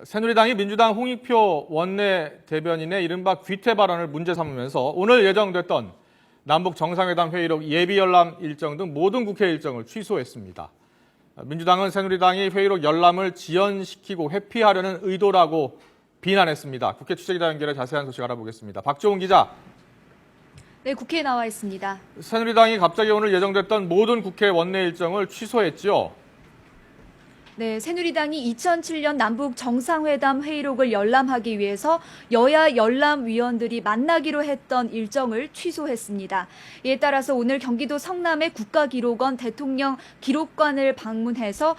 새누리당이 민주당 홍익표 원내대변인의 이른바 귀태 발언을 문제 삼으면서 오늘 예정됐던 남북 정상회담 회의록 예비 열람 일정 등 모든 국회 일정을 취소했습니다. 민주당은 새누리당이 회의록 열람을 지연시키고 회피하려는 의도라고 비난했습니다. 국회 취재기자 연결해 자세한 소식 알아보겠습니다. 박종훈 기자. 네, 국회에 나와 있습니다. 새누리당이 갑자기 오늘 예정됐던 모든 국회 원내 일정을 취소했죠. 네, 새누리당이 2007년 남북 정상회담 회의록을 열람하기 위해서 여야 열람위원들이 만나기로 했던 일정을 취소했습니다. 이에 따라서 오늘 경기도 성남의 국가기록원 대통령 기록관을 방문해서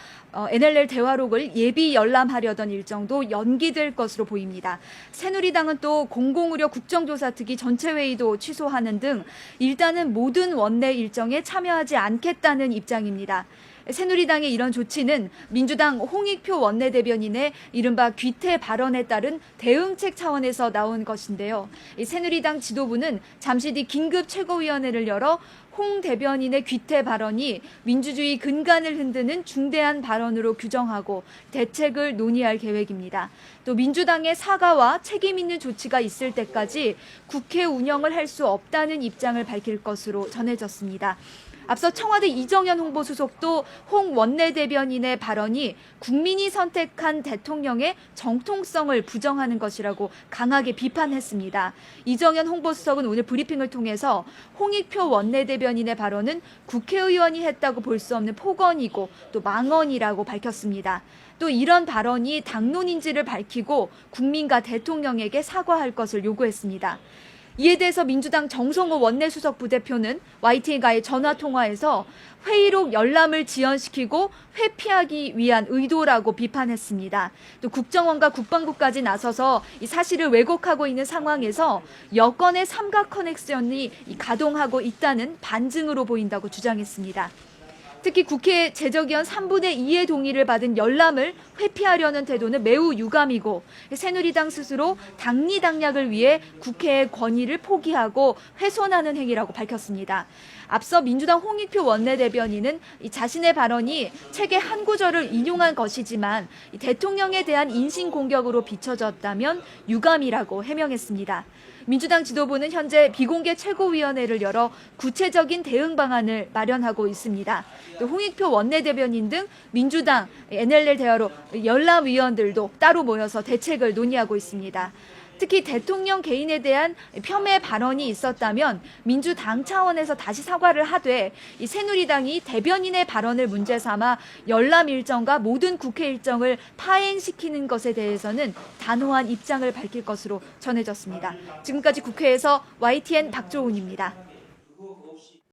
NLL 대화록을 예비 열람하려던 일정도 연기될 것으로 보입니다. 새누리당은 또 공공의료 국정조사특위 전체 회의도 취소하는 등 일단은 모든 원내 일정에 참여하지 않겠다는 입장입니다. 새누리당의 이런 조치는 민주당 홍익표 원내대변인의 이른바 귀태 발언에 따른 대응책 차원에서 나온 것인데요. 새누리당 지도부는 잠시 뒤 긴급 최고위원회를 열어 홍 대변인의 귀태 발언이 민주주의 근간을 흔드는 중대한 발언으로 규정하고 대책을 논의할 계획입니다. 또 민주당의 사과와 책임 있는 조치가 있을 때까지 국회 운영을 할 수 없다는 입장을 밝힐 것으로 전해졌습니다. 앞서 청와대 이정현 홍보수석도 홍 원내대변인의 발언이 국민이 선택한 대통령의 정통성을 부정하는 것이라고 강하게 비판했습니다. 이정현 홍보수석은 오늘 브리핑을 통해서 홍익표 원내대변인의 발언은 국회의원이 했다고 볼 수 없는 폭언이고 또 망언이라고 밝혔습니다. 또 이런 발언이 당론인지를 밝히고 국민과 대통령에게 사과할 것을 요구했습니다. 이에 대해서 민주당 정성호 원내수석 부대표는 YTN과의 전화통화에서 회의록 열람을 지연시키고 회피하기 위한 의도라고 비판했습니다. 또 국정원과 국방부까지 나서서 이 사실을 왜곡하고 있는 상황에서 여권의 삼각 커넥션이 가동하고 있다는 반증으로 보인다고 주장했습니다. 특히 국회 제적위원 3분의 2의 동의를 받은 열람을 회피하려는 태도는 매우 유감이고 새누리당 스스로 당리당략을 위해 국회의 권위를 포기하고 훼손하는 행위라고 밝혔습니다. 앞서 민주당 홍익표 원내대변인은 자신의 발언이 책의 한 구절을 인용한 것이지만 대통령에 대한 인신공격으로 비춰졌다면 유감이라고 해명했습니다. 민주당 지도부는 현재 비공개 최고위원회를 열어 구체적인 대응 방안을 마련하고 있습니다. 또 홍익표 원내대변인 등 민주당 NLL 대화로 열람위원들도 따로 모여서 대책을 논의하고 있습니다. 특히 대통령 개인에 대한 폄훼 발언이 있었다면 민주당 차원에서 다시 사과를 하되 이 새누리당이 대변인의 발언을 문제 삼아 열람 일정과 모든 국회 일정을 파행시키는 것에 대해서는 단호한 입장을 밝힐 것으로 전해졌습니다. 지금까지 국회에서 YTN 박조훈입니다.